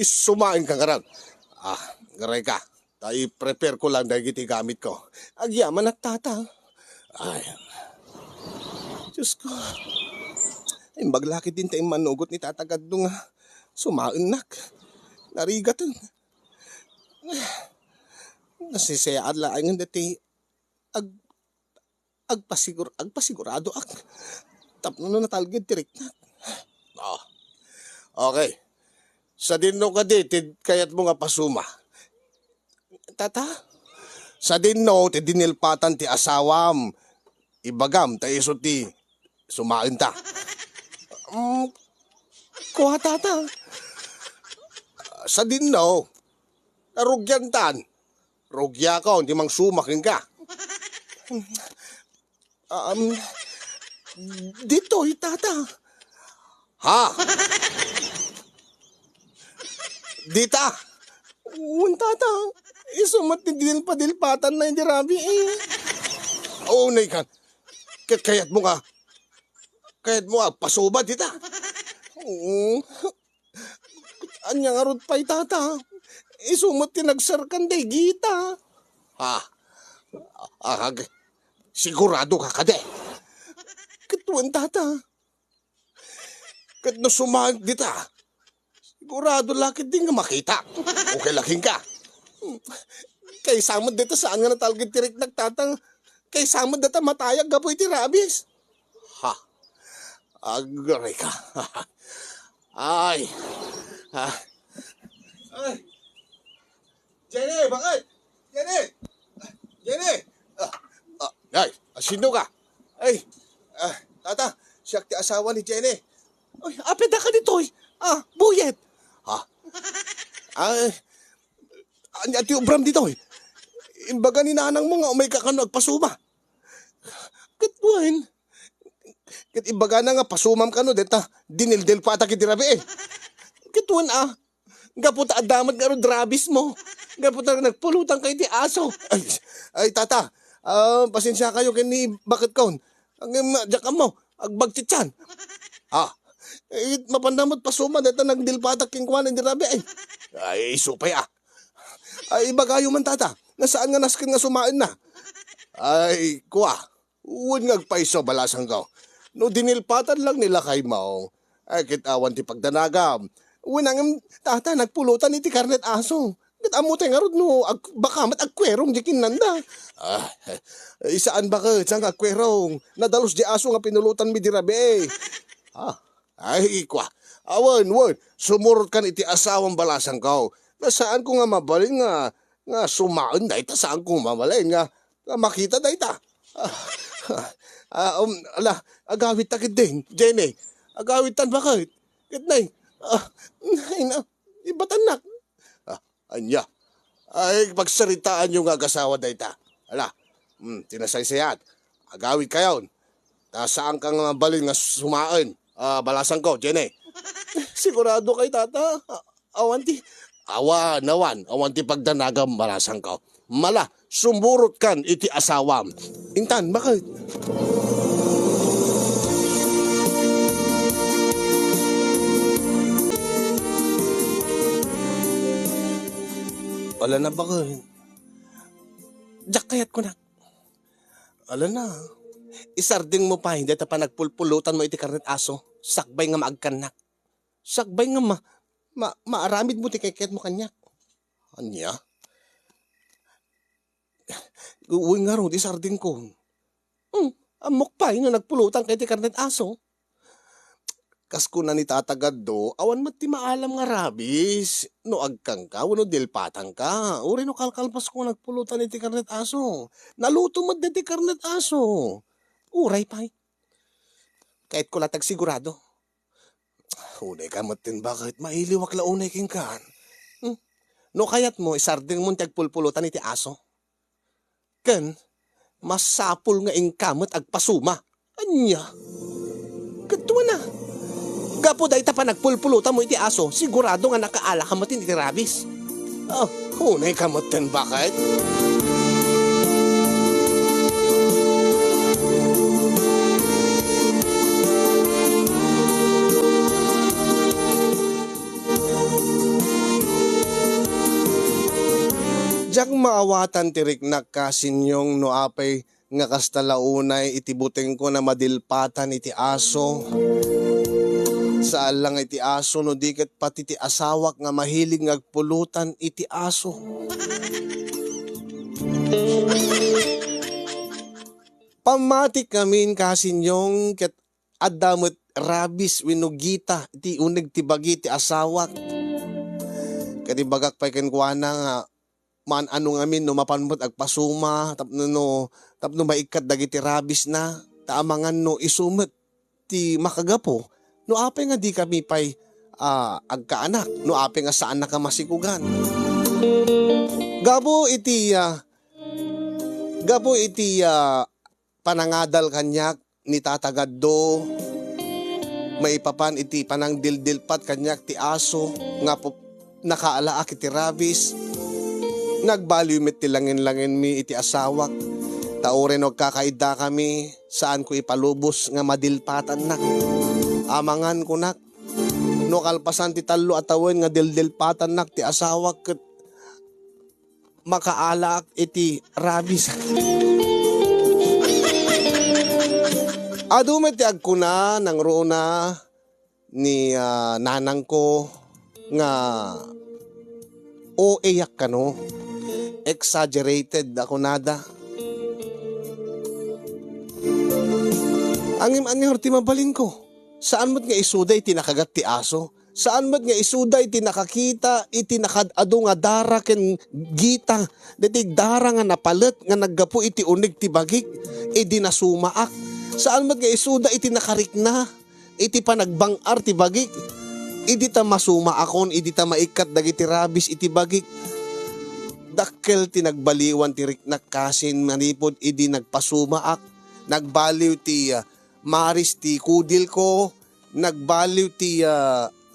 Sumain ka nga garay ka. Tayo prepare ko lang dahil iti gamit ko. Agyaman at tata. Ay. Diyos ko. Ay, maglakit din tayong manugot ni tatagad nung sumain nak. Narigat. Nasisayaan lang ang dati agpasigurado tapno no natalgid tirik na. Okay. Sa dinno ka ditid kayat mo nga pasuma. Tata? Sa dinno ti dinilpatan ti asawam. Ibagam ta iso ti sumain ta. Kuha tata. Sa dinno narugyan tan. Rugya ka, hindi mang sumakin ka. Dito, tata. Ha? Dita? Tata. Isumat ni dilpatan na hindi rabi eh. Oo, naikan. Kayat mo nga. Pasuba, dita. Oo. Anya nga rod pa'y tata. Isumat tinagsarkan day gita. Ha? Sigurado ka kade. Katuan tata. Kat no sumahag dita. Sigurado lakit din nga makita. Okay laking ka. Kay samad dito saan nga natalgid tirik nagtatang. Kay samad dito matayag gapoy ti rabis. Ha? Agray ka. Ay. Ha? Ay. Jenny, bakit? Jenny! Ay, sino ka? Ay, tata, siya ti asawa ni Jenny. Ay, apet na ka dito eh. Buyet. Ha? Ay, ati ubram dito eh. Imbaga ni nanang mo nga umay ka nagpasuma. Katbuhin. Kat imbaga na nga pasumam ka no, deta dinildil pa ata kitirabi eh. Katuan Gaputa adamat nga ro drabis mo. Gaputa nagpulutan kay ti aso. Ay tata, pasensya kayo kini bakit kaon. Ang jakam mo, agbagtitsan. Mapandamot pasuma deta nagdilpatak king kwan hindi rabi eh. Ay, supay Ay bagayo man tata. Nasaan nga naskin nga sumain na? Ay, kuwa. Uwan ngagpaiso balasang ka. No dinilpatan lang nila kay Maong. Ay kitawan ti pagdanagam. Unang tata nagpulutan iti karnet aso. Kat amutay nga rod no, bakamat agkwerong di kinanda. Isaan bakit sang agkwerong? Nadalos di aso nga pinulutan mi di rabi. Ay, kuwa. Awan, sumurot kan iti asawang balasang ka. Nasaan ko nga mabalin nga sumaan na ita, saan ko mabalin nga makita na ita. Agawit takit din, Jenny. Agawitan bakit? Kitnay. Ibatan nak. Anya. Ay, pagsaritaan yung agasawa na ita. Tinasaysayat. Agawit kayo. Saan kang balin nga sumaan? Balasang ko, Jenny. Sigurado kay tata. Awanti. Awanti pagdanagam balasang ko. Mala, sumburot kan iti asawam. Intan, bakit? Ala na bakit? Diyak kayat ko na. Ala na. Isarding mo pa, hindi ta pa nagpulpulutan mo iti karnet aso. Sakbay nga maagkanak. Sakbay nga maaramid mo ti kayat mo kanyak. Anya? Uwi nga ro, isarding ko. Amok pa, no nagpulutan kay ti karnet aso. Kasko na ni tatagad do, awan mat ti maalam nga rabis. No agkang ka, wano dilpatang ka. Uri no kalkalpas ko nagpulutan iti karnet aso. Naluto mat ti karnet aso. Uray pa. Kahit ko latag sigurado. Unay ka matin bakit mailiwak launay king kan. No kayat mo, isarding mo tagpulpulutan iti aso. Ken, masapul nga ingkamot agpasuma. Anya? Katuwa na. Gapo dahi ta pa nagpulpulutan mo iti aso, sigurado nga nakaala ka matin iti rabis. Hunay ka matin bakit? Diyak maawatan tirik na kasinyong no apay nga kastalaunay itibuteng ko na madilpatan iti aso. Saan lang iti aso no diket pati ti asawak nga mahilig ngagpulutan iti aso. Pamatik kamin kasinyong ket adamot rabis winugita iti uneg ti bagi ti asawak. Kati bagak pay kenkwana nga man ano ngamin no mapanmot agpasuma tapno maikat dagiti rabis na taamangan no isumet ti makagapo no apay nga di kami pay agkaanak no apay nga saan na ka masikugan. Gabo iti panangadal kanyak ni tatagaddo maipapan iti panang dildilpat kanyak ti aso nga po nakaalaak iti rabis. Nagbaliw met ti langin-langin mi iti asawak. Tauren og kakaida kami saan ko ipalubos nga madilpatan nak. Amangan ko nak. No kalpasan ti talo atawen nga dildilpatan nak ti asawak ket makaalaak iti rabis. Adumet ti agkuna nang runa ni nanang ko nga o iyak ka no. Exaggerated ako nada. Angim-angim ti mabalin ko. Saan mo't nga isuday ti nakagat ti aso? Saan mo't nga isuday ti nakakita iti nakadado nga dara ken gita. Diti dara nga napalet nga naggapu iti unig ti bagik. Di nasumaak. Saan mo't nga isuda iti nakarikna. Iti panagbangar ti bagik. Idi ta masuma akon, idi ta maikat dagiti rabis iti bagik. Dakkel ti nagbaliwan ti riknak kasin manipod idi nagpasumaak. Nagbaliw ti maris ti kudil ko. Nagbaliw ti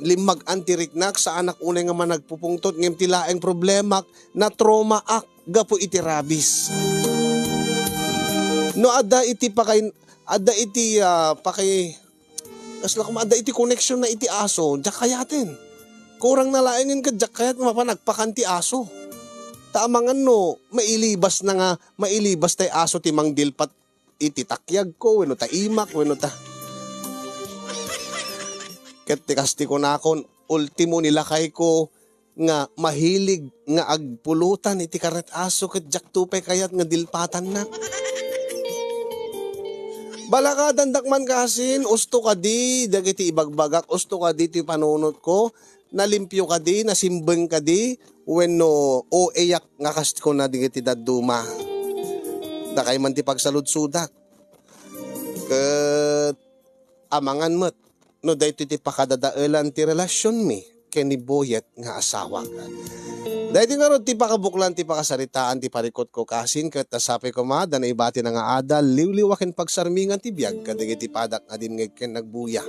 limag antiriknak sa anak unay nga man nagpupungtot ngem ti laeng problemak na trauma ak gapo iti rabis. No ada iti pakay asla kung ada iti connection na iti aso, jak kayatin. Kurang nalainin ka, jak kayat mapanagpakanti aso. Taamangan no, mailibas tay aso ti mangdilpat iti takyag ko, weno ta imak, weno ta. Ket ti kasti ko nakon, ultimo nilakay ko nga mahilig nga agpulutan iti karet aso ket jak tupay kayat nga dilpatan na. Balakadan dakman kasin, usto ka di, dagiti ibagbagak, usto ka di ti panunot ko, nalimpyo ka di, nasimbeng ka di, wenno o eyak nga kast ko na dagiti daduma. Dakay man ti pagsaludsudak. Ket amangan met, no dayto ti pakadadaelan ti relasyon mi, ken ni boyet nga asawa. Dahil nga ron, ti pakabuklan, ti pakasaritaan, ti parikot ko kasin, kat nasapi ko ma, na ibati na nga adal, liwliwakin pagsarmingan ti biyag, kadagiti padak nga din ken nagbuya.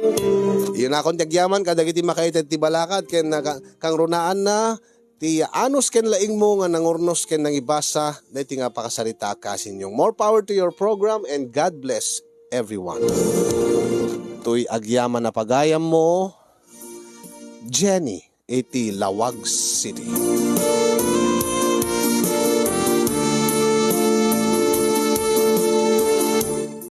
Iyon akong tagyaman, kadagiti makaited ti balakad, ken kang runaan na, ti anos ken laing mo nga nangurnos ken nang ibasa, dahil ti nga pakasarita kasin yung. More power to your program, and God bless everyone. Tuy agyaman na pagayam mo, Jenny, iti Lawag City.